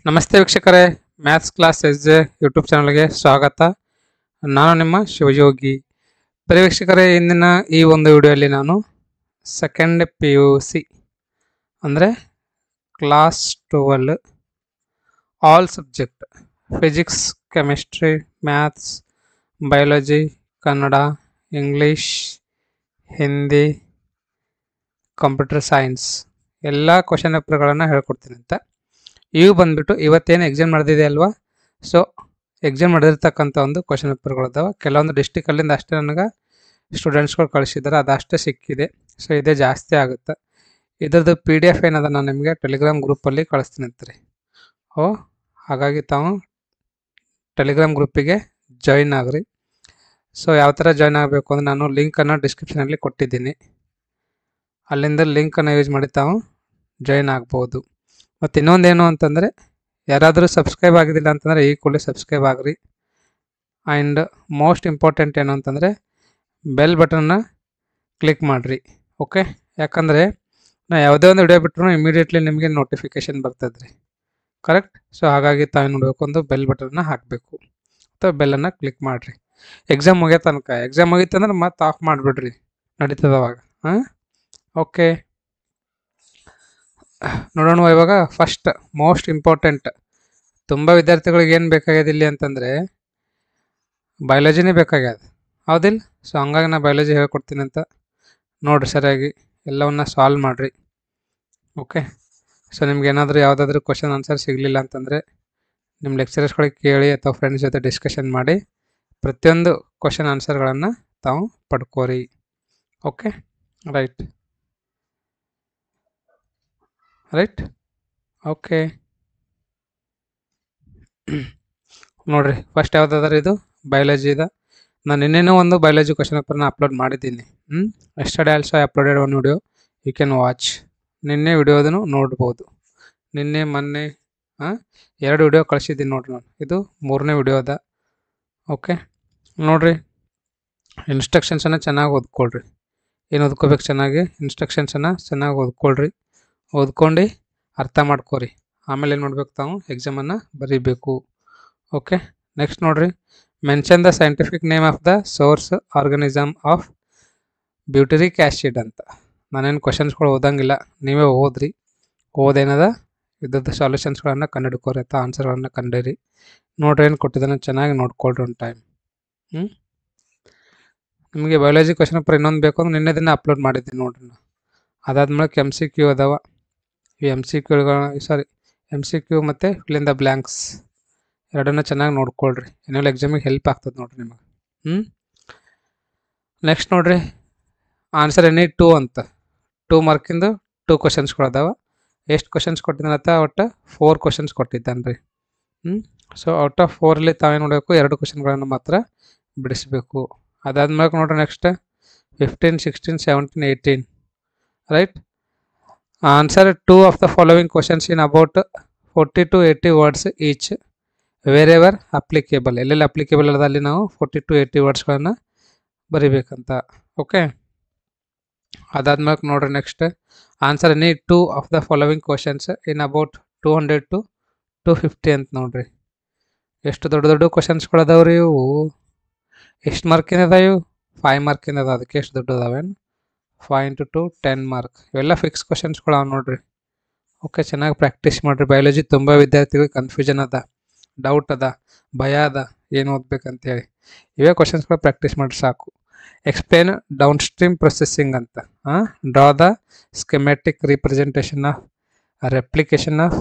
ನಮಸ್ತೆ ವೀಕ್ಷಕರೇ, maths class S J YouTube ಚಾನಲ್ಗೆ ಸ್ವಾಗತ. ನಾನು ನಿಮ್ಮ ಶಿವಯೋಗಿ. ಪ್ರಿಯ ವೀಕ್ಷಕರೇ, ಇಂದಿನ ಈ ಒಂದು ವಿಡಿಯೋಲಿ ನಾನು ಸೆಕೆಂಡ್ PUC ಅಂದರೆ class 12 all subject physics, chemistry, maths, biology, Kannada, English, Hindi, computer science ಎಲ್ಲ ಕ್ವಶನ್ ಪೇಪರ್ಗಳನ್ನು ಹೇಳ್ಕೊಡ್ತೀನಿ ಅಂತ. ಇವು ಬಂದ್ಬಿಟ್ಟು ಇವತ್ತೇನು ಎಕ್ಸಾಮ್ ನಡೆದಿದೆ ಅಲ್ವಾ, ಸೊ ಎಕ್ಸಾಮ್ ನಡೆದಿರ್ತಕ್ಕಂಥ ಒಂದು ಕ್ವಶನ್ ಪೇಪರ್ಗಳಿದ್ದಾವೆ. ಕೆಲವೊಂದು ಡಿಸ್ಟಿಕಲ್ಲಿಂದ ಅಷ್ಟೇ ನನಗೆ ಸ್ಟೂಡೆಂಟ್ಸ್ಗಳು ಕಳಿಸಿದ್ದಾರೆ, ಅದಷ್ಟೇ ಸಿಕ್ಕಿದೆ. ಸೊ ಇದೇ ಜಾಸ್ತಿ ಆಗುತ್ತೆ. ಇದ್ರದ್ದು PDF ಏನದ ನಾನು ನಿಮಗೆ ಟೆಲಿಗ್ರಾಮ್ ಗ್ರೂಪಲ್ಲಿ ಕಳಿಸ್ತೀನಿ ಅಂತೀರಿ. ಹಾಗಾಗಿ ತಾವು ಟೆಲಿಗ್ರಾಮ್ ಗ್ರೂಪಿಗೆ ಜಾಯಿನ್ ಆಗ್ರಿ. ಸೊ ಯಾವ ಥರ ಜಾಯ್ನ್ ಆಗಬೇಕು ಅಂದರೆ ನಾನು ಲಿಂಕನ್ನು ಡಿಸ್ಕ್ರಿಪ್ಷನಲ್ಲಿ ಕೊಟ್ಟಿದ್ದೀನಿ. ಅಲ್ಲಿಂದ ಲಿಂಕನ್ನು ಯೂಸ್ ಮಾಡಿ ತಾವು ಜಾಯಿನ್ ಆಗ್ಬೋದು. ಮತ್ತು ಇನ್ನೊಂದೇನು ಅಂತಂದರೆ, ಯಾರಾದರೂ ಸಬ್ಸ್ಕ್ರೈಬ್ ಆಗಿದ್ದಿಲ್ಲ ಅಂತಂದರೆ ಈ ಕೂಡಲೇ ಸಬ್ಸ್ಕ್ರೈಬ್ ಆಗಿರಿ. ಆ್ಯಂಡ್ ಮೋಸ್ಟ್ ಇಂಪಾರ್ಟೆಂಟ್ ಏನು ಅಂತಂದರೆ ಬೆಲ್ ಬಟನ್ನ ಕ್ಲಿಕ್ ಮಾಡಿರಿ. ಓಕೆ, ಯಾಕಂದರೆ ನಾ ಯಾವುದೇ ಒಂದು ವಿಡಿಯೋ ಬಿಟ್ಟರು ಇಮಿಡಿಯೇಟ್ಲಿ ನಿಮಗೆ ನೋಟಿಫಿಕೇಷನ್ ಬರ್ತದೆ ರೀ. ಕರೆಕ್ಟ್. ಸೊ ಹಾಗಾಗಿ ತಾವು ನೋಡಬೇಕು, ಒಂದು ಬೆಲ್ ಬಟನ್ನ ಹಾಕಬೇಕು ಅಥವಾ ಬೆಲ್ಲನ್ನು ಕ್ಲಿಕ್ ಮಾಡಿರಿ. ಎಕ್ಸಾಮ್ ಮುಗಿಯೋ ತನಕ. ಎಕ್ಸಾಮ್ ಮುಗೀತಂದ್ರೆ ಮತ್ತೆ ಆಫ್ ಮಾಡಿಬಿಡ್ರಿ, ನಡೀತದೆ ಅವಾಗ. ಓಕೆ, ನೋಡೋಣ. ಇವಾಗ ಫಸ್ಟ್ ಮೋಸ್ಟ್ ಇಂಪಾರ್ಟೆಂಟ್, ತುಂಬ ವಿದ್ಯಾರ್ಥಿಗಳಿಗೆ ಏನು ಬೇಕಾಗ್ಯದ ಇಲ್ಲಿ ಅಂತಂದರೆ ಬಯಾಲಜಿನೇ ಬೇಕಾಗ್ಯದ, ಹೌದಿಲ್ಲ? ಸೊ ಹಂಗಾಗಿ ನಾನು ಬಯಾಲಜಿ ಹೇಳ್ಕೊಡ್ತೀನಿ ಅಂತ ನೋಡಿರಿ, ಸರಿಯಾಗಿ ಎಲ್ಲವನ್ನ ಸಾಲ್ವ್ ಮಾಡಿರಿ. ಓಕೆ, ಸೊ ನಿಮ್ಗೆ ಏನಾದರೂ ಯಾವುದಾದ್ರೂ ಕ್ವಶನ್ ಆನ್ಸರ್ ಸಿಗಲಿಲ್ಲ ಅಂತಂದರೆ ನಿಮ್ಮ ಲೆಕ್ಚರರ್ಸ್ಗಳಿಗೆ ಕೇಳಿ ಅಥವಾ ಫ್ರೆಂಡ್ಸ್ ಜೊತೆ ಡಿಸ್ಕಷನ್ ಮಾಡಿ ಪ್ರತಿಯೊಂದು ಕ್ವಶನ್ ಆನ್ಸರ್ಗಳನ್ನು ತಾವು ಪಡ್ಕೋರಿ. Okay, right. ಓಕೆ, ನೋಡಿರಿ ಫಸ್ಟ್ ಯಾವುದಾದ್ರೂ ಇದು ಬಯಾಲಜಿ ಇದೆ. ನಾನು ನಿನ್ನೆನೂ ಒಂದು ಬಯಾಲಜಿ ಕ್ವಶನ್ ಪೇಪರ್ನ ಅಪ್ಲೋಡ್ ಮಾಡಿದ್ದೀನಿ. Yesterday also I uploaded one video, you can watch. ನಿನ್ನೆ ವಿಡಿಯೋದನ್ನು ನೋಡ್ಬೋದು. ನಿನ್ನೆ ಮೊನ್ನೆ 2 ವಿಡಿಯೋ ಕಳಿಸಿದ್ದೀನಿ ನೋಡಿರಿ ನಾನು. ಇದು 3ನೇ ವಿಡಿಯೋ ಅದ. ಓಕೆ, ನೋಡಿರಿ ಇನ್ಸ್ಟ್ರಕ್ಷನ್ಸನ್ನು ಚೆನ್ನಾಗಿ ಓದ್ಕೊಳ್ರಿ. ಏನು ಓದ್ಕೋಬೇಕು ಚೆನ್ನಾಗಿ? ಇನ್ಸ್ಟ್ರಕ್ಷನ್ಸನ್ನು ಚೆನ್ನಾಗಿ ಓದ್ಕೊಳ್ರಿ. ಓದ್ಕೊಂಡು ಅರ್ಥ ಮಾಡ್ಕೋರಿ. ಆಮೇಲೆ ಏನು ಮಾಡ್ಬೇಕು, ತಾವು ಎಕ್ಸಾಮನ್ನು ಬರೀಬೇಕು. ಓಕೆ, ನೆಕ್ಸ್ಟ್ ನೋಡಿರಿ, mention the scientific name of the source organism of ಬ್ಯೂಟರಿಕ್ acid ಅಂತ. ನಾನೇನು ಕ್ವಶನ್ಸ್ಗಳು ಓದಂಗಿಲ್ಲ, ನೀವೇ ಓದ್ರಿ. ಓದೇನದ ಇದ್ರದ್ದು ಸಾಲ್ಯೂಷನ್ಸ್ಗಳನ್ನು ಕಂಡುಹಿಡ್ಕೋರಿ ಅಥವಾ ಆನ್ಸರ್ಗಳನ್ನು ಕಂಡಿರಿ. ನೋಡ್ರಿ ಏನು ಕೊಟ್ಟಿದ್ದಾನೆ, ಚೆನ್ನಾಗಿ ನೋಡ್ಕೊಳ್ರಿ ಒಂದು ಟೈಮ್. ನಿಮಗೆ ಬಯಾಲಜಿ ಕ್ವಶನ್ ಪೇಪರ್ ಇನ್ನೊಂದು ಬೇಕು ಅಂದ್ರೆ ನಿನ್ನೆ ದಿನ ಅಪ್ಲೋಡ್ ಮಾಡಿದ್ದೀನಿ ನೋಡ್ರಿ. ಅದಾದ್ಮೇಲೆ MCQ ಅದಾವ. ಈ MCQ ಮತ್ತು ಫಿಲ್ ಇನ್ ದ ಬ್ಲ್ಯಾಂಕ್ಸ್ ಎರಡನ್ನೂ ಚೆನ್ನಾಗಿ ನೋಡ್ಕೊಳ್ರಿ. ಏನೆಲ್ಲ ಎಕ್ಸಾಮಿಗೆ ಹೆಲ್ಪ್ ಆಗ್ತದೆ ನೋಡ್ರಿ ನಿಮಗೆ. ನೆಕ್ಸ್ಟ್ ನೋಡ್ರಿ, ಆನ್ಸರ್ ಎನಿ 2 ಅಂತ 2 ಮಾರ್ಕಿಂದು 2 ಕ್ವಶನ್ಸ್ಗಳು ಅದಾವ. ಎಷ್ಟು ಕ್ವಶನ್ಸ್ ಕೊಟ್ಟಿದ್ದಾನೆ ಅಂತ? ಒಟ್ಟು 4 ಕ್ವಶನ್ಸ್ ಕೊಟ್ಟಿದ್ದಾನೆ ರೀ. ಸೊ ಔಟ್ ಆಫ್ 4ಅಲ್ಲಿ ತಾವೇನು ಮಾಡಬೇಕು, 2 ಕ್ವಶನ್ಗಳನ್ನು ಮಾತ್ರ ಬಿಡಿಸ್ಬೇಕು. ಅದಾದ್ಮೇಲೆ ನೋಡ್ರಿ next 15, 16, 17, 18. Right. Answer 2 of the following questions in about 40 to 80 words each wherever applicable. ಎಲ್ಲೆಲ್ಲಿ ಅಪ್ಲಿಕೇಬಲ್ ಅದ ಅಲ್ಲಿ ನಾವು 40 to 80 ವರ್ಡ್ಸ್ಗಳನ್ನು ಬರಿಬೇಕಂತ. ಓಕೆ, ಅದಾದ್ಮೇಲೆ ನೋಡ್ರಿ next answer any 2 of the following questions in about 200 to 250 ಅಂತ ನೋಡ್ರಿ. ಎಷ್ಟು ದೊಡ್ಡ ದೊಡ್ಡ ಕ್ವಶನ್ಸ್ಗಳು ಅದಾವ್ರಿ ಇವು. ಎಷ್ಟು ಮಾರ್ಕಿಂದ ಅದ ಇವು? 5 ಮಾರ್ಕಿಂದ ಅದ. ಅದಕ್ಕೆ ಎಷ್ಟು ದೊಡ್ಡ ಅದಾವೇನು? 5 into 2 10 ಮಾರ್ಕ್. ಇವೆಲ್ಲ ಫಿಕ್ಸ್ ಕ್ವಶನ್ಸ್ಗಳು ಅವ ನೋಡ್ರಿ. ಓಕೆ, ಚೆನ್ನಾಗಿ ಪ್ರಾಕ್ಟೀಸ್ ಮಾಡಿರಿ. ಬಯಾಲಜಿ ತುಂಬ ವಿದ್ಯಾರ್ಥಿಗಳಿಗೆ ಕನ್ಫ್ಯೂಷನ್ ಅದ, ಡೌಟ್ ಅದ, ಭಯ ಅದ, ಏನು ಓದ್ಬೇಕಂತೇಳಿ. ಇವೇ ಕ್ವಶನ್ಸ್ಗಳು ಪ್ರಾಕ್ಟೀಸ್ ಮಾಡಿ ಸಾಕು. ಎಕ್ಸ್ಪ್ಲೇನ್ ಡೌನ್ ಸ್ಟ್ರೀಮ್ ಪ್ರೊಸೆಸಿಂಗ್ ಅಂತ. Draw the schematic representation of replication of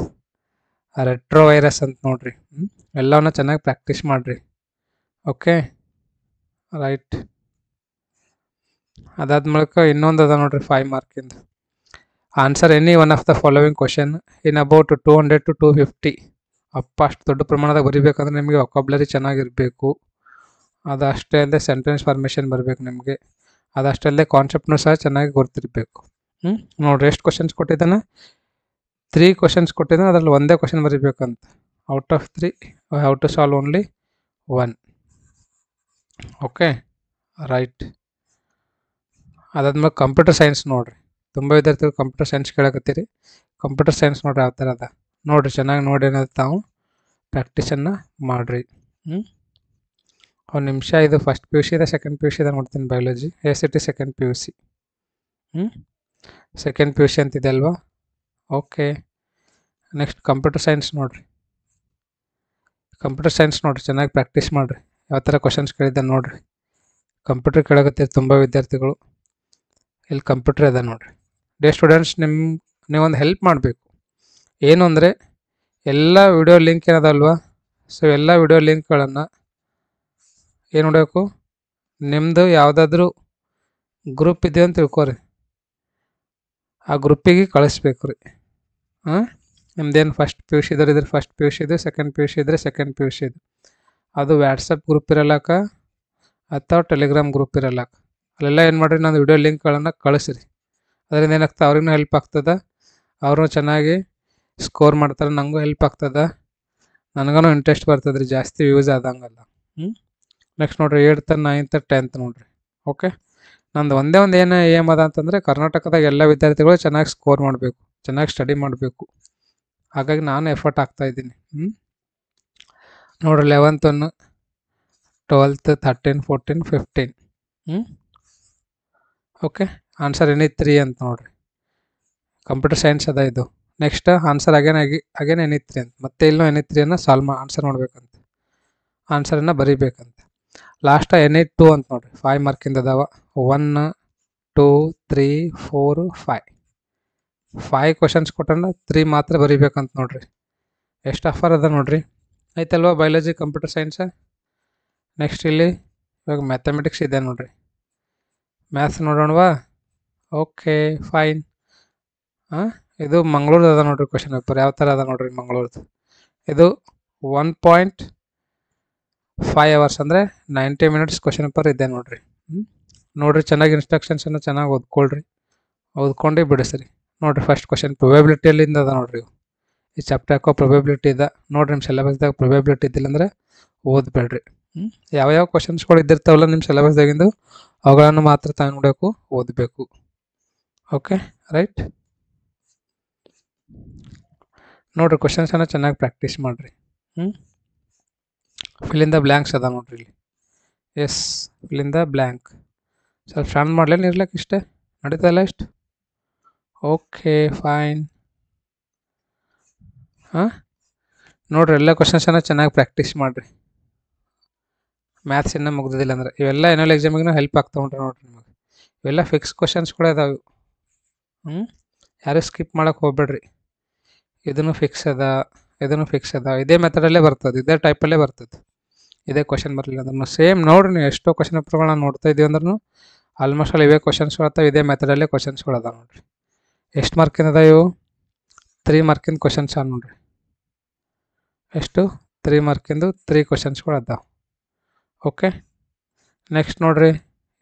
retrovirus ಅಂತ ನೋಡ್ರಿ. ಎಲ್ಲವನ್ನ ಚೆನ್ನಾಗಿ ಪ್ರಾಕ್ಟೀಸ್ ಮಾಡಿರಿ. Okay, right. ಅದಾದ್ಮೇಲೆ ಇನ್ನೊಂದು ಅದ ನೋಡ್ರಿ 5 ಮಾರ್ಕಿಂದ. Answer any one of the following question in about 200 to 250. ಅಪ್ಪ, ಅಷ್ಟು ದೊಡ್ಡ ಪ್ರಮಾಣದಾಗ ಬರೀಬೇಕಂದ್ರೆ ನಿಮಗೆ ವೊಕಾಬ್ಯುಲರಿ ಚೆನ್ನಾಗಿರಬೇಕು. ಅದಷ್ಟೇ ಅಲ್ಲದೆ ಸೆಂಟೆನ್ಸ್ ಫಾರ್ಮೇಷನ್ ಬರಬೇಕು ನಿಮಗೆ. ಅದಷ್ಟೇ ಅಲ್ಲದೆ ಕಾನ್ಸೆಪ್ಟ್ನೂ ಸಹ ಚೆನ್ನಾಗಿ ಗೊತ್ತಿರಬೇಕು. ನೋಡ್ರಿ ಎಷ್ಟು ಕ್ವಶನ್ಸ್ ಕೊಟ್ಟಿದ್ದಾನೆ? 3 ಕ್ವಶನ್ಸ್ ಕೊಟ್ಟಿದ್ದಾನೆ. ಅದರಲ್ಲಿ ಒಂದೇ ಕ್ವಶನ್ ಬರೀಬೇಕಂತ. Out of 3 I have to solve only 1. Okay, right. ಅದಾದ್ಮೇಲೆ ಕಂಪ್ಯೂಟರ್ ಸೈನ್ಸ್ ನೋಡ್ರಿ. ತುಂಬ ವಿದ್ಯಾರ್ಥಿಗಳು ಕಂಪ್ಯೂಟರ್ ಸೈನ್ಸ್ ಕೇಳಕತ್ತೀರಿ. ಕಂಪ್ಯೂಟರ್ ಸೈನ್ಸ್ ನೋಡ್ರಿ ಯಾವ ಥರ ಅದ. ನೋಡಿರಿ ಚೆನ್ನಾಗಿ ನೋಡಿ ಏನಾದ್ರು ತಾವು ಪ್ರಾಕ್ಟೀಸನ್ನು ಮಾಡಿರಿ. ಒಂದು ನಿಮಿಷ. ಇದು ಫಸ್ಟ್ ಪಿ ಯು ಸಿ ಇದೆ, ಸೆಕೆಂಡ್ ಪಿ ಯು ಸಿ ಇದೆ ನೋಡ್ತೀನಿ. Biology ACT second P U C. Second P U C ಅಂತಿದೆ ಅಲ್ವಾ? ಓಕೆ. ನೆಕ್ಸ್ಟ್ ಕಂಪ್ಯೂಟರ್ ಸೈನ್ಸ್ ನೋಡಿರಿ. ಕಂಪ್ಯೂಟರ್ ಸೈನ್ಸ್ ನೋಡಿರಿ, ಚೆನ್ನಾಗಿ ಪ್ರಾಕ್ಟೀಸ್ ಮಾಡಿರಿ. ಯಾವ ಥರ ಕ್ವಶನ್ಸ್ ಕೇಳಿದ್ದೆ ನೋಡಿರಿ. ಕಂಪ್ಯೂಟರ್ ಕೇಳಾಕತ್ತೀರಿ ತುಂಬ ವಿದ್ಯಾರ್ಥಿಗಳು. ಇಲ್ಲಿ ಕಂಪ್ಯೂಟರ್ ಅದ ನೋಡಿರಿ. ಡೇ ಸ್ಟೂಡೆಂಟ್ಸ್, ನೀವೊಂದು ಹೆಲ್ಪ್ ಮಾಡಬೇಕು. ಏನು ಅಂದರೆ ಎಲ್ಲ ವಿಡಿಯೋ ಲಿಂಕ್ ಏನದಲ್ವಾ, ಸೊ ಎಲ್ಲ ವಿಡಿಯೋ ಲಿಂಕ್ಗಳನ್ನು ಏನು ಮಾಡಬೇಕು, ನಿಮ್ಮದು ಯಾವುದಾದ್ರೂ ಗ್ರೂಪ್ ಇದೆ ಅಂತ ತಿಳ್ಕೊರಿ, ಆ ಗ್ರೂಪಿಗೆ ಕಳಿಸ್ಬೇಕು ರೀ. ನಿಮ್ದೇನು ಫಸ್ಟ್ ಪಿ ಯು ಸಿ ಇದ್ರೆ ಫಸ್ಟ್ ಪಿ ಯು ಸಿ ಇದು, ಸೆಕೆಂಡ್ ಪಿ ಯು ಸಿ ಇದ್ದರೆ ಸೆಕೆಂಡ್ ಪಿ ಯು ಸಿ ಇದು. ಅದು ವ್ಯಾಟ್ಸಪ್ ಗ್ರೂಪ್ ಇರಲ್ಲಕ ಅಥವಾ ಟೆಲಿಗ್ರಾಮ್ ಗ್ರೂಪ್ ಇರಲ್ಲಕ, ಅಲ್ಲೆಲ್ಲ ಏನು ಮಾಡಿರಿ, ನಾನು ವಿಡಿಯೋ ಲಿಂಕ್ಗಳನ್ನು ಕಳಿಸ್ರಿ. ಅದರಿಂದ ಏನಾಗ್ತದೆ, ಅವ್ರಿಗೂ ಹೆಲ್ಪ್ ಆಗ್ತದೆ, ಅವರು ಚೆನ್ನಾಗಿ ಸ್ಕೋರ್ ಮಾಡ್ತಾರೆ, ನನಗೂ ಹೆಲ್ಪ್ ಆಗ್ತದೆ, ನನಗೂ ಇಂಟ್ರೆಸ್ಟ್ ಬರ್ತದೆ ರೀ, ಜಾಸ್ತಿ ಯೂಸ್ ಆದಂಗಲ್ಲ. ನೆಕ್ಸ್ಟ್ ನೋಡಿರಿ 8th 9th 10th ನೋಡಿರಿ. ಓಕೆ. ನಂದು ಒಂದೇ ಒಂದು ಏಮ್ ಅದ ಅಂತಂದರೆ ಕರ್ನಾಟಕದಾಗ ಎಲ್ಲ ವಿದ್ಯಾರ್ಥಿಗಳು ಚೆನ್ನಾಗಿ ಸ್ಕೋರ್ ಮಾಡಬೇಕು, ಚೆನ್ನಾಗಿ ಸ್ಟಡಿ ಮಾಡಬೇಕು. ಹಾಗಾಗಿ ನಾನು ಎಫರ್ಟ್ ಆಗ್ತಾಯಿದ್ದೀನಿ. ನೋಡಿರಿ 11th 12th 13 14 15. ಓಕೆ. ಆನ್ಸರ್ ಏನಿತ್ತು 3 ಅಂತ ನೋಡಿರಿ. ಕಂಪ್ಯೂಟರ್ ಸೈನ್ಸ್ ಅದ ಇದು. ನೆಕ್ಸ್ಟ್ ಆನ್ಸರ್ ಅಗೇನ್ ಏನಿತ್ತು 3 ಅಂತ, ಮತ್ತೆ ಇಲ್ಲೂ ಏನಿತ್ತು 3 ಆನ್ಸರ್ ನೋಡ್ಬೇಕಂತ, ಆನ್ಸರನ್ನು ಬರೀಬೇಕಂತ. ಲಾಸ್ಟ್ NE2 ಅಂತ ನೋಡಿರಿ. 5 ಮಾರ್ಕಿಂದ ಅದಾವ. 1 2 3 4 5 ಕ್ವಶನ್ಸ್ ಕೊಟ್ಟನ, 3 ಮಾತ್ರ ಬರೀಬೇಕಂತ ನೋಡಿರಿ. ಎಷ್ಟು ಆಫರ್ ಅದ ನೋಡಿರಿ. ಆಯ್ತಲ್ವ ಬಯಾಲಜಿ ಕಂಪ್ಯೂಟರ್ ಸೈನ್ಸ್. ನೆಕ್ಸ್ಟ್ ಇಲ್ಲಿ ಇವಾಗ ಮ್ಯಾಥಮೆಟಿಕ್ಸ್ ಇದೆ ನೋಡಿರಿ. ಮ್ಯಾಥ್ಸ್ ನೋಡೋಣವಾ? Okay fine. ಇದು ಮಂಗಳೂರು ಅದ ನೋಡಿರಿ ಕ್ವಶನ್ ಪೇಪರ್. ಯಾವ ಥರ ಅದ ನೋಡಿರಿ ಮಂಗಳೂರ್ದು. ಇದು 1.5 hours ಅಂದರೆ 90 minutes ಕ್ವಶನ್ ಪೇಪರ್ ಇದೆ ನೋಡಿರಿ. ನೋಡಿರಿ ಚೆನ್ನಾಗಿ ಇನ್ಸ್ಟ್ರಕ್ಷನ್ಸನ್ನು ಚೆನ್ನಾಗಿ ಓದ್ಕೊಂಡು ಬಿಡಿಸ್ರಿ. ನೋಡಿರಿ ಫಸ್ಟ್ ಕ್ವಶನ್ ಪ್ರೊಬೆಬಿಲಿಟಿಯಲ್ಲಿಂದ ಅದ ನೋಡಿರಿ. ಈ ಚಾಪ್ಟರ್ ಹಾಕೋ ಪ್ರೊಬೆಬಿಲಿಟಿ ಇದೆ ನೋಡಿರಿ. ನಿಮ್ಮ ಸಿಲೆಬಸ್ದಾಗ ಪ್ರೊಬೆಬಿಲಿಟಿ ಇದ್ದಿಲ್ಲ ಅಂದರೆ ಓದಬೇಡ್ರಿ. ಯಾವ್ಯಾವ ಕ್ವಶನ್ಸ್ಗಳು ಇದ್ದಿರ್ತಾವಲ್ಲ ನಿಮ್ಮ ಸಿಲೆಬಸ್ದಾಗಿಂದು, ಅವುಗಳನ್ನು ಮಾತ್ರ ತಾನು ನೋಡಬೇಕು, ಓದಬೇಕು. Okay right. ನೋಡಿರಿ ಕ್ವಶನ್ಸನ್ನು ಚೆನ್ನಾಗಿ ಪ್ರಾಕ್ಟೀಸ್ ಮಾಡಿರಿ. ಫಿಲ್ ಇನ್ ದ ಬ್ಲ್ಯಾಂಕ್ಸ್ ಅದ ನೋಡಿರಿ ಇಲ್ಲಿ. Yes, fill in the blank. ಸ್ವಲ್ಪ ಶಾಂತ ಮಾಡ್ಲೇನು ಇರ್ಲಕ್ಕೆ ಇಷ್ಟೇ ನಡೀತಲ್ಲ ಇಷ್ಟು. Okay fine. ನೋಡಿರಿ ಎಲ್ಲ ಕ್ವಶನ್ಸನ್ನು ಚೆನ್ನಾಗಿ ಪ್ರಾಕ್ಟೀಸ್ ಮಾಡಿರಿ. ಮ್ಯಾಥ್ಸ್ ಇನ್ನೂ ಮುಗ್ದಿಲ್ಲ ಅಂದರೆ ಇವೆಲ್ಲ ಎನ್ಯುವಲ್ ಎಕ್ಸಾಮಿಗೂ ಹೆಲ್ಪ್ ಆಗ್ತಾ ಉಂಟ್ರಿ ನೋಡಿರಿ ನಿಮಗೆ. ಇವೆಲ್ಲ ಫಿಕ್ಸ್ ಕ್ವಶನ್ಸ್ಗಳೇ ಅದಾವೆ. ಯಾರು ಸ್ಕಿಪ್ ಮಾಡೋಕ್ಕೆ ಹೋಗ್ಬೇಡ್ರಿ. ಇದನ್ನು ಫಿಕ್ಸ್ ಅದ, ಇದನ್ನು ಫಿಕ್ಸ್ ಅದ. ಇದೇ ಮೆಥಡಲ್ಲೇ ಬರ್ತದೆ, ಇದೇ ಟೈಪಲ್ಲೇ ಬರ್ತದೆ. ಇದೇ ಕ್ವಶನ್ ಬರಲಿಲ್ಲ ಅಂದ್ರೂ ಸೇಮ್ ನೋಡಿರಿ. ನೀವು ಎಷ್ಟೋ ಕ್ವಶನ್ ಪೇಪರ್ಗಳನ್ನ ನೋಡ್ತಾ ಇದ್ದೀವಿ ಅಂದ್ರೂ ಆಲ್ಮೋಸ್ಟ್ ಅಲ್ಲಿ ಇವೇ ಕ್ವಶನ್ಸ್ಗಳು ಅದಾವೆ, ಇದೇ ಮೆಥಡಲ್ಲೇ ಕ್ವಶನ್ಸ್ಗಳು ಅದಾವೆ ನೋಡಿರಿ. ಎಷ್ಟು ಮಾರ್ಕಿಂದ ಅದ ಇವು? 3 ಮಾರ್ಕಿಂದ ಕ್ವಶನ್ಸ್ ಅದ ನೋಡಿರಿ. ಎಷ್ಟು? 3 ಮಾರ್ಕಿಂದು 3 ಕ್ವಶನ್ಸ್ಗಳು ಅದಾವೆ. ಓಕೆ. ನೆಕ್ಸ್ಟ್ ನೋಡಿರಿ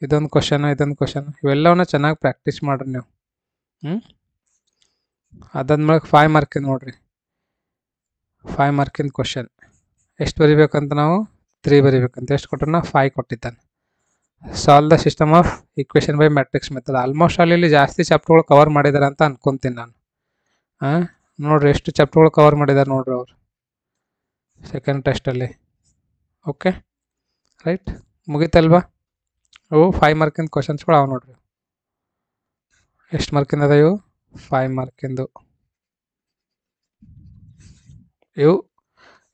ಇದೊಂದು ಕ್ವಶನ್, ಇವೆಲ್ಲವನ್ನ ಚೆನ್ನಾಗಿ ಪ್ರಾಕ್ಟೀಸ್ ಮಾಡಿರಿ ನೀವು. ಅದಾದ್ಮೇಲೆ 5 ಮಾರ್ಕಿಂದ ನೋಡಿರಿ. 5 ಮಾರ್ಕಿಂದ ಕ್ವಶನ್ ಎಷ್ಟು ಬರಿಬೇಕಂತ ನಾವು? 3 ಬರಿಬೇಕಂತ. ಎಷ್ಟು ಕೊಟ್ಟನ? 5 ಕೊಟ್ಟಿದ್ದಾನೆ. Solve the system of equation by matrix method. Almost ಅಲ್ಲಿ ಜಾಸ್ತಿ ಚಾಪ್ಟರ್ಗಳು ಕವರ್ ಮಾಡಿದ್ದಾರೆ ಅಂತ ಅನ್ಕೊತೀನಿ ನಾನು. ನೋಡಿರಿ ಎಷ್ಟು ಚಾಪ್ಟರ್ಗಳು ಕವರ್ ಮಾಡಿದ್ದಾರೆ ನೋಡಿರಿ ಅವರು ಸೆಕೆಂಡ್ ಟೆಸ್ಟಲ್ಲಿ. ಓಕೆ ರೈಟ್, ಮುಗೀತಲ್ವಾ? ಅವು 5 ಮಾರ್ಕಿಂದ ಕ್ವಶನ್ಸ್ಗಳು ಅವು ನೋಡಿರಿ. ಎಷ್ಟು ಮಾರ್ಕಿಂದ ಅದ ಇವು? 5 ಮಾರ್ಕಿಂದು. ಇವು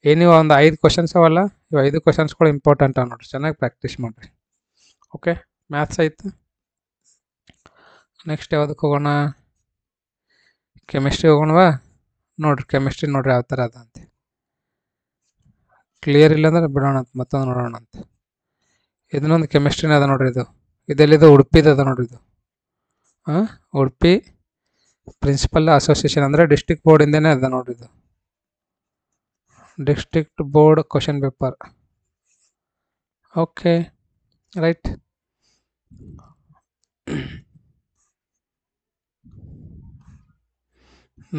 ಏನಿವು ಒಂದು 5 ಕ್ವಶನ್ಸ್ ಅವಲ್ಲ, ಇವು 5 ಕ್ವಶನ್ಸ್ಗಳು ಇಂಪಾರ್ಟೆಂಟ್ ಅವ ನೋಡಿರಿ. ಚೆನ್ನಾಗಿ ಪ್ರಾಕ್ಟೀಸ್ ಮಾಡಿರಿ. ಓಕೆ, ಮ್ಯಾಥ್ಸ್ ಆಯಿತು. ನೆಕ್ಸ್ಟ್ ಯಾವುದಕ್ಕೆ ಹೋಗೋಣ? ಕೆಮಿಸ್ಟ್ರಿ ಹೋಗೋಣವಾ? ನೋಡಿರಿ ಕೆಮಿಸ್ಟ್ರಿ ನೋಡಿರಿ ಯಾವ ಥರ ಅದ ಅಂತ. ಕ್ಲಿಯರ್ ಇಲ್ಲ ಅಂದ್ರೆ ಬಿಡೋಣ ಅಂತ, ಮತ್ತೊಂದು ನೋಡೋಣ ಅಂತ. ಇದನ್ನೊಂದು ಕೆಮಿಸ್ಟ್ರಿನ ಅದ ನೋಡಿರಿ. ಇದೆಲ್ಲಿದು? ಉಡುಪಿದು ಅದ ನೋಡಿರಿ ಇದು. ಉಡುಪಿ ಪ್ರಿನ್ಸಿಪಲ್ ಅಸೋಸಿಯೇಷನ್ ಅಂದರೆ ಡಿಸ್ಟ್ರಿಕ್ಟ್ ಬೋರ್ಡಿಂದನೇ ಅದ ನೋಡಿರಿ ಇದು. District board question paper. Okay right.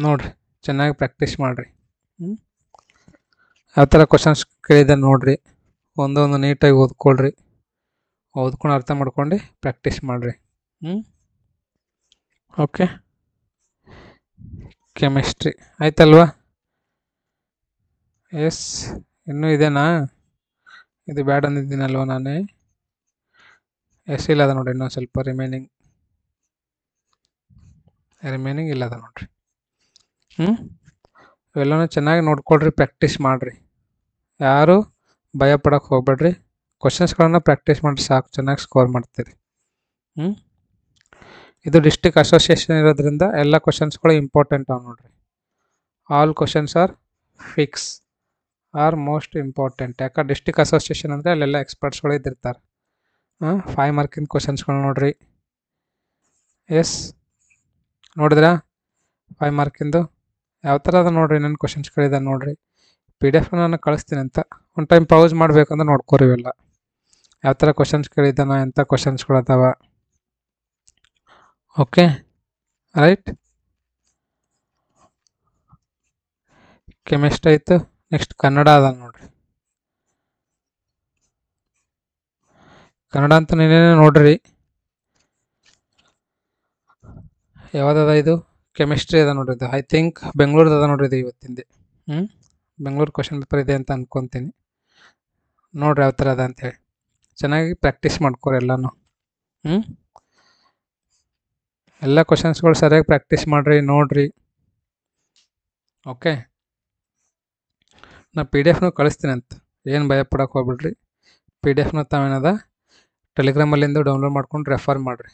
ನೋಡಿರಿ ಚೆನ್ನಾಗಿ ಪ್ರಾಕ್ಟೀಸ್ ಮಾಡಿರಿ. ಯಾವ ಥರ ಕ್ವಶನ್ಸ್ ಕೇಳಿದೆ ನೋಡಿರಿ. ಒಂದೊಂದು ನೀಟಾಗಿ ಓದ್ಕೊಳ್ರಿ. ಓದ್ಕೊಂಡು ಅರ್ಥ ಮಾಡ್ಕೊಂಡು ಪ್ರಾಕ್ಟೀಸ್ ಮಾಡಿರಿ. ಓಕೆ, ಕೆಮಿಸ್ಟ್ರಿ ಆಯ್ತಲ್ವಾ? ಎಸ್, ಇನ್ನೂ ಇದೆನಾ? ಇದು ಬ್ಯಾಡ್ ಅಂದಿದ್ದೀನಲ್ವ ನಾನೇ. ಎಸ್, ಇಲ್ಲ ಅದ ನೋಡ್ರಿ, ಇನ್ನೊಂದು ಸ್ವಲ್ಪ ರಿಮೈನಿಂಗ್ ಇಲ್ಲ ಅದ ನೋಡ್ರಿ. ಇವೆಲ್ಲನೂ ಚೆನ್ನಾಗಿ ನೋಡ್ಕೊಳ್ರಿ, ಪ್ರಾಕ್ಟೀಸ್ ಮಾಡಿರಿ. ಯಾರು ಭಯ ಪಡೋಕ್ಕೆ ಹೋಗ್ಬೇಡ್ರಿ. ಕ್ವಶನ್ಸ್ಗಳನ್ನ ಪ್ರಾಕ್ಟೀಸ್ ಮಾಡಿರಿ ಸಾಕು, ಚೆನ್ನಾಗಿ ಸ್ಕೋರ್ ಮಾಡ್ತೀರಿ. ಇದು ಡಿಸ್ಟ್ರಿಕ್ಟ್ ಅಸೋಸಿಯೇಷನ್ ಇರೋದ್ರಿಂದ ಎಲ್ಲ ಕ್ವಶನ್ಸ್ಗಳು ಇಂಪಾರ್ಟೆಂಟ್ ಅವ ನೋಡ್ರಿ. All questions are fix R most important. ಯಾಕೆ ಡಿಸ್ಟ್ರಿಕ್ಟ್ ಅಸೋಸಿಯೇಷನ್ ಅಂದರೆ ಅಲ್ಲೆಲ್ಲ ಎಕ್ಸ್ಪರ್ಟ್ಸ್ಗಳು ಇದ್ದಿರ್ತಾರೆ. 5 ಮಾರ್ಕಿನ ಕ್ವಶನ್ಸ್ಗಳು ನೋಡ್ರಿ. ಎಸ್, ನೋಡಿದ್ರಾ 5 ಮಾರ್ಕಿಂದು ಯಾವ ಥರ ಅದ ನೋಡ್ರಿ. ನನ್ನ ಕ್ವಶನ್ಸ್ಗಳಿದೆ ನೋಡ್ರಿ. PDF ನಾನು ಕಳಿಸ್ತೀನಿ ಅಂತ ಒಂದು ಟೈಮ್ ಪೌಸ್ ಮಾಡಬೇಕಂದ್ರೆ ನೋಡ್ಕೊರಿ ಇವೆಲ್ಲ ಯಾವ ಥರ ಕ್ವಶನ್ಸ್ ಕೇಳಿದ್ದಾನ, ಎಂಥ ಕ್ವಶನ್ಸ್ಗಳು ಅದಾವ. Okay, right. ಕೆಮಿಸ್ಟ್ರಿ ಆಯಿತು. ನೆಕ್ಸ್ಟ್ ಕನ್ನಡ ಅದ ನೋಡ್ರಿ. ಕನ್ನಡ ಅಂತ ನೀನೇನೇ ನೋಡ್ರಿ. ಯಾವುದದ ಇದು? ಕೆಮಿಸ್ಟ್ರಿ ಅದ ನೋಡ್ರಿ. ಇದು ಐ ಥಿಂಕ್ ಬೆಂಗಳೂರ್ದು ಅದ ನೋಡ್ರಿ. ಇದು ಇವತ್ತಿಂದೆ ಬೆಂಗಳೂರು ಕ್ವಶನ್ ಪೇಪರ್ ಇದೆ ಅಂತ ಅನ್ಕೊತೀನಿ. ನೋಡ್ರಿ ಯಾವ ಥರ ಅದ ಅಂತೇಳಿ ಚೆನ್ನಾಗಿ ಪ್ರಾಕ್ಟೀಸ್ ಮಾಡ್ಕೊರಿ ಎಲ್ಲನೂ. ಎಲ್ಲ ಕ್ವಶನ್ಸ್ಗಳು ಸರಿಯಾಗಿ ಪ್ರಾಕ್ಟೀಸ್ ಮಾಡಿರಿ, ನೋಡ್ರಿ. ಓಕೆ, ನಾ PDF ಕಳಿಸ್ತೀನಿ ಅಂತ, ಏನು ಭಯ ಪಡೋಕೆ ಹೋಗ್ಬಿಡ್ರಿ. PDF ತಾವೇನದ ಟೆಲಿಗ್ರಾಮಲ್ಲಿಂದ ಡೌನ್ಲೋಡ್ ಮಾಡ್ಕೊಂಡು ರೆಫರ್ ಮಾಡಿರಿ.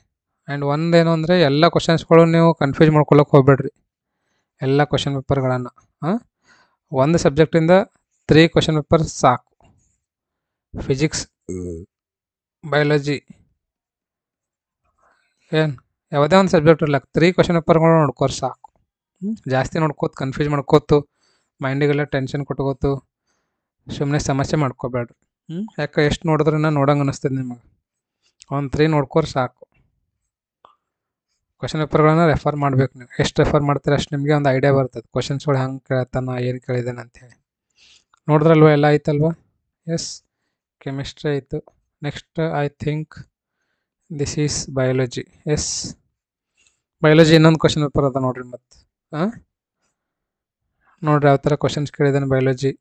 ಆ್ಯಂಡ್ ಒಂದೇನು ಅಂದರೆ ಎಲ್ಲ ಕ್ವಶನ್ಸ್ಗಳು ನೀವು ಕನ್ಫ್ಯೂಸ್ ಮಾಡ್ಕೊಳ್ಳೋಕೆ ಹೋಗ್ಬೇಡ್ರಿ. ಎಲ್ಲ ಕ್ವಶನ್ ಪೇಪರ್ಗಳನ್ನು ಒಂದು ಸಬ್ಜೆಕ್ಟಿಂದ 3 ಕ್ವಶನ್ ಪೇಪರ್ ಸಾಕು. ಫಿಸಿಕ್ಸ್, ಬಯಾಲಜಿ, ಏನು ಯಾವುದೇ ಒಂದು ಸಬ್ಜೆಕ್ಟ್ ಇರ್ಲಕ್ಕೆ 3 ಕ್ವಶನ್ ಪೇಪರ್ಗಳು ನೋಡ್ಕೋರು ಸಾಕು. ಜಾಸ್ತಿ ನೋಡ್ಕೋತ ಕನ್ಫ್ಯೂಸ್ ಮಾಡ್ಕೋತು ಮೈಂಡಿಗೆಲ್ಲ ಟೆನ್ಷನ್ ಕೊಟ್ಕೋತು ಸುಮ್ಮನೆ ಸಮಸ್ಯೆ ಮಾಡ್ಕೋಬೇಡ್ರಿ. ಯಾಕೆ ಎಷ್ಟು ನೋಡಿದ್ರೂ ನೋಡಂಗೆ ಅನ್ನಿಸ್ತದೆ ನಿಮಗೆ. ಒಂದು 3 ನೋಡ್ಕೋರು ಸಾಕು. ಕ್ವಶನ್ ಪೇಪರ್ಗಳನ್ನ ರೆಫರ್ ಮಾಡ್ಬೇಕು ನೀವು. ಎಷ್ಟು ರೆಫರ್ ಮಾಡ್ತೀರ ಅಷ್ಟು ನಿಮಗೆ ಒಂದು ಐಡಿಯಾ ಬರ್ತದೆ ಕ್ವಶನ್ಸ್ಗಳು ಹೆಂಗೆ ಕೇಳ್ತಾನ, ಏನು ಕೇಳಿದ್ದಾನೆ ಅಂಥೇಳಿ. ನೋಡಿದ್ರಲ್ವ ಎಲ್ಲ ಆಯ್ತಲ್ವ? ಎಸ್, ಕೆಮಿಸ್ಟ್ರಿ ಆಯಿತು. Next I think this is biology. Yes, biology ಇನ್ನೊಂದು ಕ್ವಶನ್ ಪೇಪರ್ ಅದ ನೋಡ್ರಿ. ಮತ್ತು ನೋಡ್ರಿ ಯಾವ ಥರ ಕ್ವಶನ್ಸ್ ಕೇಳಿದ್ದಾನೆ ಬಯಾಲಜಿ.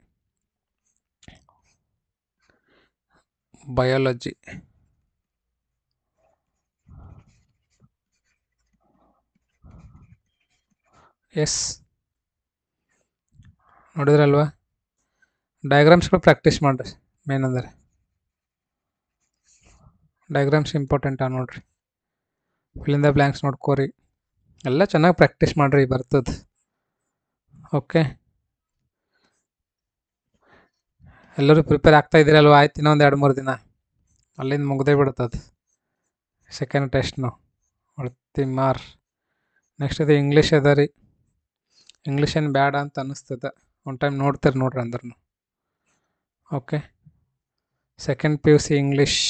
ಎಸ್, ನೋಡಿದ್ರಲ್ವ? ಡಯಾಗ್ರಾಮ್ಸ್ಗಳು ಪ್ರಾಕ್ಟೀಸ್ ಮಾಡಿರಿ. ಮೇನ್ ಅಂದರೆ ಡಯಾಗ್ರಾಮ್ಸ್ ಇಂಪಾರ್ಟೆಂಟ್ ನೋಡ್ರಿ. ಫಿಲ್ ದ ಬ್ಲ್ಯಾಂಕ್ಸ್ ನೋಡ್ಕೋರಿ. ಎಲ್ಲ ಚೆನ್ನಾಗಿ ಪ್ರಾಕ್ಟೀಸ್ ಮಾಡಿರಿ, ಬರ್ತದೆ. ಓಕೆ, ಎಲ್ಲರೂ ಪ್ರಿಪೇರ್ ಆಗ್ತಾ ಇದ್ದೀರಲ್ವ? ಆಯ್ತು, ಇನ್ನೊಂದು 2-3 ದಿನ ಅಲ್ಲಿಂದ ಮುಗ್ದೇ ಬಿಡ್ತದೆ ಸೆಕೆಂಡ್ ಟೆಸ್ಟ್ನು. ಹೊಡ್ತಿ ಮಾರ್. ನೆಕ್ಸ್ಟ್ ಇದು ಇಂಗ್ಲೀಷ್ ಅದ ರೀ. ಇಂಗ್ಲೀಷ್ ಏನು ಬೇಡ ಅಂತ ಅನ್ನಿಸ್ತದೆ. ಒಂದು ಟೈಮ್ ನೋಡ್ತೀರಿ ನೋಡ್ರಿ ಅಂದ್ರೂ. Okay, second PUC English.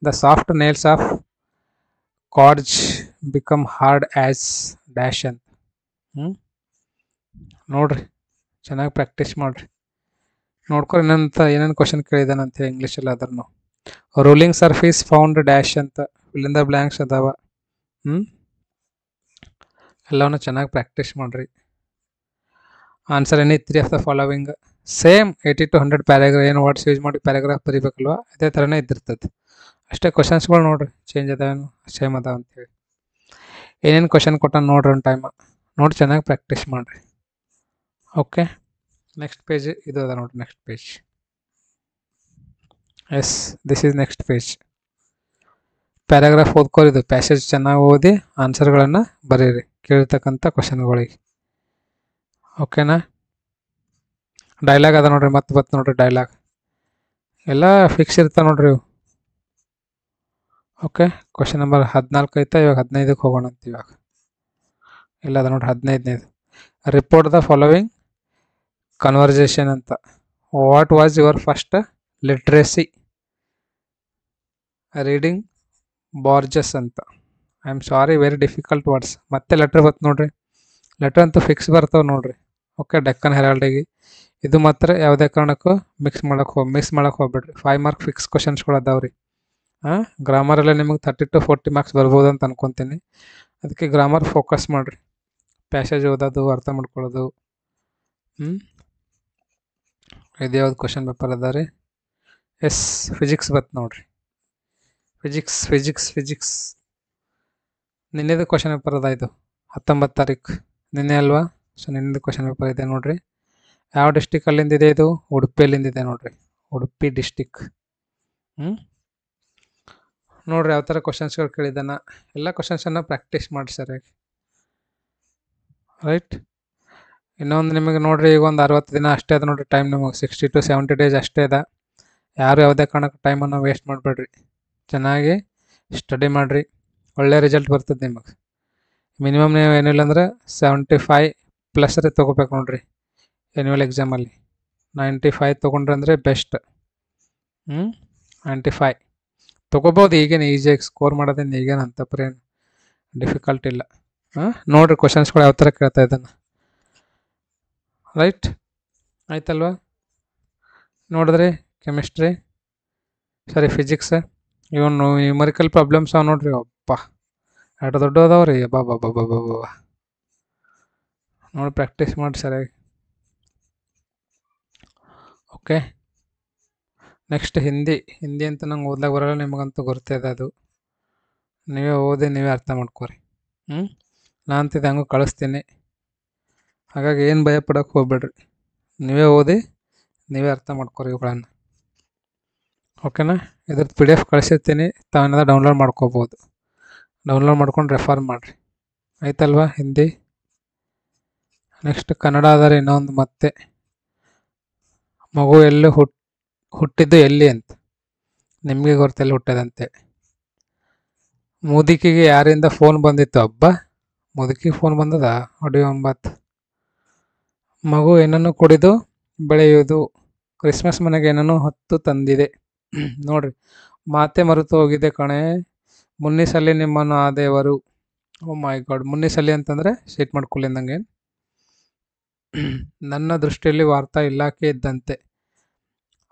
The soft nails of cards become hard as dash ಅಂತ. ನೋಡ್ರಿ ಚೆನ್ನಾಗಿ ಪ್ರಾಕ್ಟೀಸ್ ಮಾಡಿರಿ. ನೋಡ್ಕೊರಿ ಏನೇನು ಕ್ವಶನ್ ಕೇಳಿದಾನಂತ ಇಂಗ್ಲೀಷಲ್ಲಿ. ಅದ್ರೂ ರೂಲಿಂಗ್ ಸರ್ಫೀಸ್ ಫೌಂಡ್ ಡ್ಯಾಶ್ ಅಂತ ಫಿಲ್ ಇನ್ ದ ಬ್ಲ್ಯಾಂಕ್ಸ್ ಅದಾವ. ಎಲ್ಲವನ್ನೂ ಚೆನ್ನಾಗಿ ಪ್ರಾಕ್ಟೀಸ್ ಮಾಡಿರಿ. Answer any 3 of the following. Same 80 to 100 paragraph ಏನು ವರ್ಡ್ಸ್ ಯೂಸ್ ಮಾಡಿ ಪ್ಯಾರಾಗ್ರಾಫ್ ಬರೀಬೇಕಲ್ವ, ಅದೇ ಥರನೇ ಇದ್ದಿರ್ತದೆ. ಅಷ್ಟೇ ಕ್ವಶನ್ಸ್ಗಳು ನೋಡ್ರಿ, ಚೇಂಜ್ ಅದಾವೇನು ಸೇಮ್ ಅದಾವ ಅಂತೇಳಿ. ಏನೇನು ಕ್ವಶನ್ ಕೊಟ್ಟ ನೋಡ್ರಿ ಒಂದು ಟೈಮ್ ನೋಡಿ ಚೆನ್ನಾಗಿ ಪ್ರಾಕ್ಟೀಸ್ ಮಾಡಿರಿ. ಓಕೆ, ನೆಕ್ಸ್ಟ್ ಪೇಜ್ ಇದು ಅದ ನೋಡ್ರಿ. Next page. Yes, this is next page. Paragraph ಓದ್ಕೋರಿದು. ಪ್ಯಾಸೇಜ್ ಚೆನ್ನಾಗಿ ಓದಿ ಆನ್ಸರ್ಗಳನ್ನು ಬರೀರಿ ಕೇಳಿರ್ತಕ್ಕಂಥ ಕ್ವಶನ್ಗಳಿಗೆ. ಓಕೆನಾ? ಡೈಲಾಗ್ ಅದ ನೋಡ್ರಿ. ಮತ್ತೆ ನೋಡ್ರಿ ಡೈಲಾಗ್ ಎಲ್ಲ ಫಿಕ್ಸ್ ಇರ್ತಾವೆ ನೋಡ್ರಿ ಇವು. ಓಕೆ, ಕ್ವಶನ್ ನಂಬರ್ 14 ಐತೆ. ಇವಾಗ 15ಕ್ಕೆ ಹೋಗೋಣ ಅಂತ. ಇವಾಗ ಇಲ್ಲ ಅದ ನೋಡ್ರಿ 15ನೇದು. ರಿಪೋರ್ಟ್ ದ ಫಾಲೋವಿಂಗ್ ಕನ್ವರ್ಸೇಷನ್ ಅಂತ. What was your first literacy? Reading barges ಅಂತ. I am sorry, very difficult words. ಮತ್ತೆ ಲೆಟ್ರ್ ಬತ್ತು ನೋಡ್ರಿ. ಲೆಟ್ರ್ ಅಂತೂ ಫಿಕ್ಸ್ ಬರ್ತಾವೆ ನೋಡ್ರಿ. ಓಕೆ, ಡೆಕ್ಕನ್ ಹೆರಾಲ್ಡಿಗೆ ಇದು ಮಾತ್ರ ಯಾವುದೇ ಕಾರಣಕ್ಕೂ ಮಿಸ್ ಮಾಡಕ್ಕೆ ಹೋಗ್ಬೇಡ್ರಿ. 5 ಮಾರ್ಕ್ ಫಿಕ್ಸ್ ಕ್ವಶನ್ಸ್ಗಳು ಅದಾವ್ರಿ. ಗ್ರಾಮರಲ್ಲೇ ನಿಮಗೆ 30 to 40 ಮಾರ್ಕ್ಸ್ ಬರ್ಬೋದು ಅಂತ ಅನ್ಕೊತೀನಿ. ಅದಕ್ಕೆ ಗ್ರಾಮರ್ ಫೋಕಸ್ ಮಾಡಿರಿ. ಪ್ಯಾಸೇಜ್ ಓದೋದು, ಅರ್ಥ ಮಾಡ್ಕೊಳ್ಳೋದು. ಇದು ಯಾವ್ದು ಕ್ವಶನ್ ಪೇಪರ್ ಅದ ರೀ? ಎಸ್, ಫಿಸಿಕ್ಸ್ ಬತ್ತು ನೋಡ್ರಿ. ಫಿಸಿಕ್ಸ್ ನಿನ್ನೆದು ಕ್ವಶನ್ ಪೇಪರ್ ಅದ ಇದು 19 ತಾರೀಕು ನಿನ್ನೆ ಅಲ್ವಾ? ಸೊ ನಿನ್ನೆದು ಕ್ವಶನ್ ಪೇಪರ್ ಇದೆ ನೋಡ್ರಿ. ಯಾವ ಡಿಸ್ಟಿಕ್ ಅಲ್ಲಿಂದಿದೆ ಇದು? ಉಡುಪಿಯಲ್ಲಿಂದಿದೆ ನೋಡ್ರಿ, ಉಡುಪಿ ಡಿಸ್ಟಿಕ್. ನೋಡ್ರಿ ಯಾವ ಥರ ಕ್ವಶನ್ಸ್ಗಳು ಕೇಳಿದ್ದಾನ. ಎಲ್ಲ ಕ್ವಶನ್ಸನ್ನು ಪ್ರಾಕ್ಟೀಸ್ ಮಾಡಿ ಸರಿಯಾಗಿ, ರೈಟ್. ಇನ್ನೊಂದು ನಿಮಗೆ ನೋಡ್ರಿ, ಈಗ ಒಂದು 60 ದಿನ ಅಷ್ಟೇ ಅದ ನೋಡ್ರಿ ಟೈಮ್. ನಿಮಗೆ 60 to 70 ಡೇಸ್ ಅಷ್ಟೇ ಅದ. ಯಾರು ಯಾವುದೇ ಕಾರಣಕ್ಕೆ ಟೈಮನ್ನು ವೇಸ್ಟ್ ಮಾಡಬೇಡ್ರಿ. ಚೆನ್ನಾಗಿ ಸ್ಟಡಿ ಮಾಡಿರಿ, ಒಳ್ಳೆ ರಿಸಲ್ಟ್ ಬರ್ತದೆ ನಿಮಗೆ. ಮಿನಿಮಮ್ ನೀವು ಏನಿಲ್ಲ ಅಂದ್ರೆ 75+ ತೊಗೋಬೇಕು ನೋಡ್ರಿ ಆ್ಯನ್ಯುವಲ್ ಎಕ್ಸಾಮಲ್ಲಿ. 95 ತೊಗೊಂಡ್ರೆ ಅಂದರೆ ಬೆಸ್ಟ್. 95 ತೊಗೋಬೋದು. ಈಗೇನು ಈಸಿಯಾಗಿ ಸ್ಕೋರ್ ಮಾಡೋದೇನು ಈಗೇನು ಅಂತಪ್ರೇನು ಡಿಫಿಕಲ್ಟ್ ಇಲ್ಲ. ನೋಡಿರಿ ಕ್ವಶನ್ಸ್ಗಳು ಯಾವ ಥರ ಕೇಳ್ತಾ ಇದ್ದಾನೆ, ರೈಟ್. ಆಯ್ತಲ್ವಾ? ನೋಡಿದ್ರಿ ಕೆಮಿಸ್ಟ್ರಿ, ಸರಿ ಫಿಸಿಕ್ಸ್, ಇವನು ನ್ಯೂಮರಿಕಲ್ ಪ್ರಾಬ್ಲಮ್ಸ್ ಅವ ನೋಡ್ರಿ. ಅಪ್ಪ ಎರಡು ದೊಡ್ಡ ಅದಾವ್ರಿ. ಬಾಬಾ ನೋಡಿ ಪ್ರಾಕ್ಟೀಸ್ ಮಾಡಿ ಸರಿಯಾಗಿ. ಓಕೆ, ನೆಕ್ಸ್ಟ್ ಹಿಂದಿ ಅಂತ ನಂಗೆ ಓದ್ಲಾಗ ಬರೋಲ್ಲ, ನಿಮಗಂತೂ ಗೊತ್ತಿದೆ ಅದು. ನೀವೇ ಓದಿ ನೀವೇ ಅರ್ಥ ಮಾಡ್ಕೊರಿ. ನಾನು ಅಂತಿದ್ದೆ ಹಂಗೂ ಕಳಿಸ್ತೀನಿ, ಹಾಗಾಗಿ ಏನು ಭಯ ಪಡೋಕೆ ಹೋಗ್ಬೇಡ್ರಿ. ನೀವೇ ಓದಿ ನೀವೇ ಅರ್ಥ ಮಾಡ್ಕೊರಿ ಇವುಗಳನ್ನು. ಓಕೆನಾ? ಇದ್ರದ್ದು PDF ಕಳಿಸಿರ್ತೀನಿ, ತಾವೇನಾದ ಡೌನ್ಲೋಡ್ ಮಾಡ್ಕೋಬೋದು. ಡೌನ್ಲೋಡ್ ಮಾಡ್ಕೊಂಡು ರೆಫರ್ ಮಾಡಿರಿ. ಆಯ್ತಲ್ವಾ ಹಿಂದಿ? ನೆಕ್ಸ್ಟ್ ಕನ್ನಡ ಆದರೆ ಇನ್ನೊಂದು, ಮತ್ತೆ ಮಗು ಎಲ್ಲಿ ಹುಟ್ಟಿದ್ದು ಎಲ್ಲಿ ಅಂತ ನಿಮಗೆ ಗೊತ್ತೆಲ್ಲಿ ಹುಟ್ಟದಂತೆ. ಮುದುಕಿಗೆ ಯಾರಿಂದ ಫೋನ್ ಬಂದಿತ್ತು? ಹಬ್ಬ ಮುದುಕಿಗೆ ಫೋನ್ ಬಂದದ? ಹೊಡಿಯೋ 9. ಮಗು ಏನನ್ನು ಕುಡಿದು ಬೆಳೆಯುವುದು? ಕ್ರಿಸ್ಮಸ್ ಮನೆಗೆ ಏನನ್ನು ಹೊತ್ತು ತಂದಿದೆ? ನೋಡ್ರಿ, ಮಾತೆ ಮರೆತು ಹೋಗಿದೆ ಕಣೆ, ಮುನ್ನಿಸಲಿ ನಿಮ್ಮನ್ನು ಆ ದೇವರು. ಓ ಮೈ ಗಾಡ್, ಮುನ್ನಿಸಲಿ ಅಂತಂದರೆ ಶೀಟ್ ಮಾಡ್ಕೊಳ್ಳಿಂದಂಗೆ. ನನ್ನ ದೃಷ್ಟಿಯಲ್ಲಿ ವಾರ್ತಾ ಇಲಾಖೆ ಇದ್ದಂತೆ,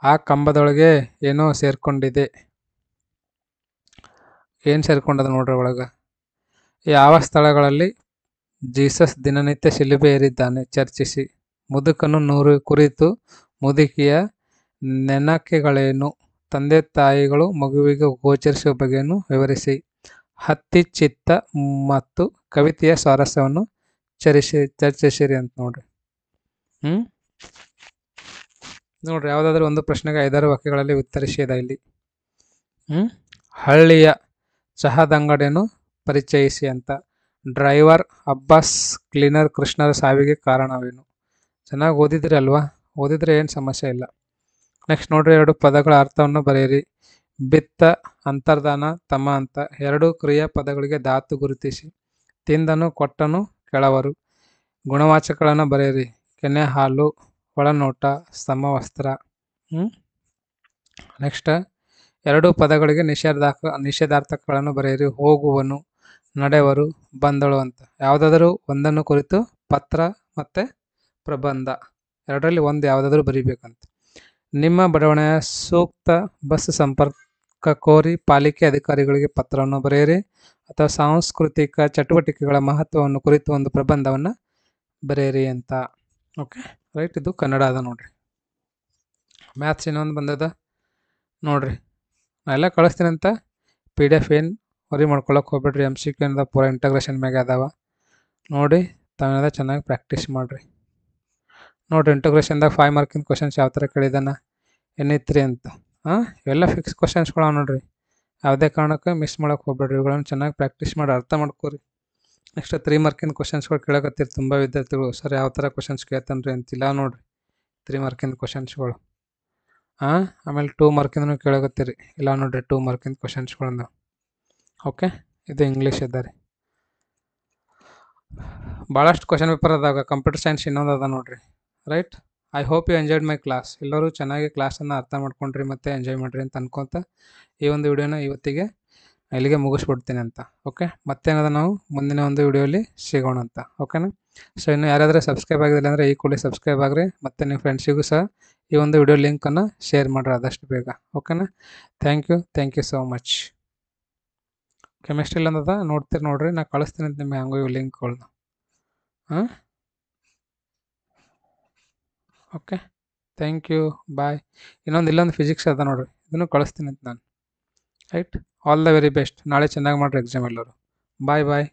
ಆ ಕಂಬದೊಳಗೆ ಏನೋ ಸೇರ್ಕೊಂಡಿದೆ. ಏನು ಸೇರ್ಕೊಂಡದ ನೋಡ್ರಿ ಒಳಗೆ? ಯಾವ ಸ್ಥಳಗಳಲ್ಲಿ ಜೀಸಸ್ ದಿನನಿತ್ಯ ಶಿಲುಬೆ ಏರಿದ್ದಾನೆ ಚರ್ಚಿಸಿ. ಮುದುಕನು 100 ಕುರಿತು ಮುದುಕಿಯ ನೆನಕೆಗಳೇನು? ತಂದೆ ತಾಯಿಗಳು ಮಗುವಿಗೆ ಗೋಚರಿಸುವ ಬಗೆಯನ್ನು ವಿವರಿಸಿ. ಹತ್ತಿ ಚಿತ್ತ ಮತ್ತು ಕವಿತೆಯ ಸ್ವಾರಸ್ಯವನ್ನು ಚರ್ಚಿಸಿರಿ ಅಂತ ನೋಡ್ರಿ. ನೋಡ್ರಿ, ಯಾವುದಾದ್ರೂ ಒಂದು ಪ್ರಶ್ನೆಗೆ 5-6 ವಾಕ್ಯಗಳಲ್ಲಿ ಉತ್ತರಿಸಿದ ಇಲ್ಲಿ. ಹಳ್ಳಿಯ ಚಹಾದಂಗಡಿಯನ್ನು ಪರಿಚಯಿಸಿ ಅಂತ. ಡ್ರೈವರ್ ಅಬ್ಬಾಸ್, ಕ್ಲೀನರ್ ಕೃಷ್ಣರ ಸಾವಿಗೆ ಕಾರಣವೇನು? ಚೆನ್ನಾಗಿ ಓದಿದ್ರಿ ಅಲ್ವಾ? ಓದಿದ್ರೆ ಏನು ಸಮಸ್ಯೆ ಇಲ್ಲ. ನೆಕ್ಸ್ಟ್ ನೋಡ್ರಿ, 2 ಪದಗಳ ಅರ್ಥವನ್ನು ಬರೆಯಿರಿ. ಬಿತ್ತ, ಅಂತರ್ಧಾನ, ತಮ ಅಂತ 2 ಕ್ರಿಯಾ ಪದಗಳಿಗೆ ಧಾತು ಗುರುತಿಸಿ. ತಿಂದನು, ಕೊಟ್ಟನು, ಕೆಳವರು. ಗುಣವಾಚಕಗಳನ್ನು ಬರೆಯಿರಿ. ಕೆನೆ ಹಾಲು, ಒಳನೋಟ, ಸಮವಸ್ತ್ರ. ನೆಕ್ಸ್ಟ್ 2 ಪದಗಳಿಗೆ ನಿಷೇಧಾರ್ಥಕಗಳನ್ನು ಬರೆಯಿರಿ. ಹೋಗುವನು, ನಡೆವರು, ಬಂದಳು ಅಂತ. ಯಾವುದಾದರೂ ಒಂದನ್ನು ಕುರಿತು ಪತ್ರ ಮತ್ತು ಪ್ರಬಂಧ, 2ರಲ್ಲಿ ಒಂದು ಯಾವುದಾದ್ರೂ ಬರೀಬೇಕಂತ. ನಿಮ್ಮ ಬಡಾವಣೆಯ ಸೂಕ್ತ ಬಸ್ ಸಂಪರ್ಕ ಕೋರಿ ಪಾಲಿಕೆ ಅಧಿಕಾರಿಗಳಿಗೆ ಪತ್ರವನ್ನು ಬರೆಯಿರಿ. ಅಥವಾ ಸಾಂಸ್ಕೃತಿಕ ಚಟುವಟಿಕೆಗಳ ಮಹತ್ವವನ್ನು ಕುರಿತು ಒಂದು ಪ್ರಬಂಧವನ್ನು ಬರೆಯಿರಿ ಅಂತ. Okay, right. ಇದು ಕನ್ನಡ ಅದ ನೋಡ್ರಿ. ಮ್ಯಾಥ್ಸ್ ಇನ್ನೊಂದು ಬಂದದ ನೋಡ್ರಿ, ನಾ ಎಲ್ಲ ಕಳಿಸ್ತೀನಿ ಅಂತ. PDF ಏನು ವರಿ ಮಾಡ್ಕೊಳಕ್ಕೆ ಹೋಗ್ಬೇಡ್ರಿ. MCQ ಏನದ ಪೂರ ಇಂಟಗ್ರೇಷನ್ ಮ್ಯಾಗೆ ಅದಾವ ನೋಡಿ. ತಾವೇನದ ಚೆನ್ನಾಗಿ ಪ್ರಾಕ್ಟೀಸ್ ಮಾಡಿರಿ. ನೋಡಿರಿ, ಇಂಟಗ್ರೇಷನ್ದಾಗ 5 ಮಾರ್ಕಿನ ಕ್ವಶನ್ಸ್ ಯಾವ ಥರ ಕೇಳಿದಾನ, ಏನಿತ್ರಿ ಅಂತ. ಇವೆಲ್ಲ ಫಿಕ್ಸ್ ಕ್ವಶನ್ಸ್ಗಳು ನೋಡ್ರಿ, ಯಾವುದೇ ಕಾರಣಕ್ಕೆ ಮಿಸ್ ಮಾಡೋಕೆ ಹೋಗ್ಬೇಡ್ರಿ. ಇವುಗಳನ್ನು ಚೆನ್ನಾಗಿ ಪ್ರಾಕ್ಟೀಸ್ ಮಾಡಿ ಅರ್ಥ ಮಾಡ್ಕೋರಿ. ನೆಕ್ಸ್ಟ್ 3 ಮಾರ್ಕಿನ ಕ್ವಶನ್ಸ್ಗಳು ಕೇಳಕತ್ತೀರಿ ತುಂಬ ವಿದ್ಯಾರ್ಥಿಗಳು. ಸರ್ ಯಾವ ಥರ ಕ್ವಶನ್ಸ್ ಕೇಳ್ತಾನೆ ರೀ ಅಂತಿಲ್ಲ ನೋಡ್ರಿ. 3 ಮಾರ್ಕಿನ ಕ್ವಶನ್ಸ್ಗಳು. ಆಮೇಲೆ 2 ಮಾರ್ಕಿಂದನೂ ಕೇಳಕತ್ತೀರಿ. ಇಲ್ಲ ನೋಡ್ರಿ, 2 ಮಾರ್ಕಿನ ಕ್ವಶನ್ಸ್ಗಳನ್ನ. ಓಕೆ, ಇದು ಇಂಗ್ಲೀಷ್ ಇದ್ದ ರೀ. ಭಾಳಷ್ಟು ಕ್ವಶನ್ ಪೇಪರ್ ಅದಾಗ. ಕಂಪ್ಯೂಟರ್ ಸೈನ್ಸ್ ಇನ್ನೊಂದು ಅದ ನೋಡ್ರಿ, right. I hope you enjoyed my class. ಎಲ್ಲರೂ ಚೆನ್ನಾಗಿ ಕ್ಲಾಸನ್ನು ಅರ್ಥ ಮಾಡ್ಕೊಂಡ್ರಿ ಮತ್ತು ಎಂಜಾಯ್ ಮಾಡಿರಿ ಅಂತ ಅನ್ಕೊತ ಈ ಒಂದು ವಿಡಿಯೋನ ಇವತ್ತಿಗೆ ಇಲ್ಲಿಗೆ ಮುಗಿಸ್ಬಿಡ್ತೀನಿ ಅಂತ. ಓಕೆ, ಮತ್ತೇನದ ನಾವು ಮುಂದಿನ ಒಂದು ವಿಡಿಯೋಲಿ ಸಿಗೋಣ ಅಂತ. ಓಕೆನಾ? ಸೊ ಇನ್ನು ಯಾರಾದರೂ ಸಬ್ಸ್ಕ್ರೈಬ್ ಆಗಿಲ್ಲ ಅಂದರೆ ಈ ಕೂಡಲೇ ಸಬ್ಸ್ಕ್ರೈಬ್ ಆಗಿರಿ. ಮತ್ತು ನಿಮ್ಮ ಫ್ರೆಂಡ್ಸಿಗೂ ಸಹ ಈ ಒಂದು ವಿಡಿಯೋ ಲಿಂಕನ್ನು ಶೇರ್ ಮಾಡಿರಿ ಆದಷ್ಟು ಬೇಗ. ಓಕೆನಾ? Thank you so much. ಕೆಮಿಸ್ಟ್ರಿಲಿ ಅಂದದ ನೋಡ್ತೀರಿ ನೋಡ್ರಿ, ನಾ ಕಳಿಸ್ತೀನಿ ಅಂತ ನಿಮಗೆ ಹಂಗೂ ಇವು ಲಿಂಕ್ಗಳನ್ನ. ಓಕೆ. Thank you. ಬಾಯ್. ಇಲ್ಲೊಂದು ಫಿಸಿಕ್ಸ್ ಅದ ನೋಡ್ರಿ, ಇದನ್ನು ಕಳಿಸ್ತೀನಿ ಅಂತ ನಾನು. Right. All the very best. ನಾಳೆ ಚೆನ್ನಾಗಿ ಮಾಡ್ರಿ ಎಕ್ಸಾಮ್ ಎಲ್ಲರೂ. ಬಾಯ್ ಬಾಯ್.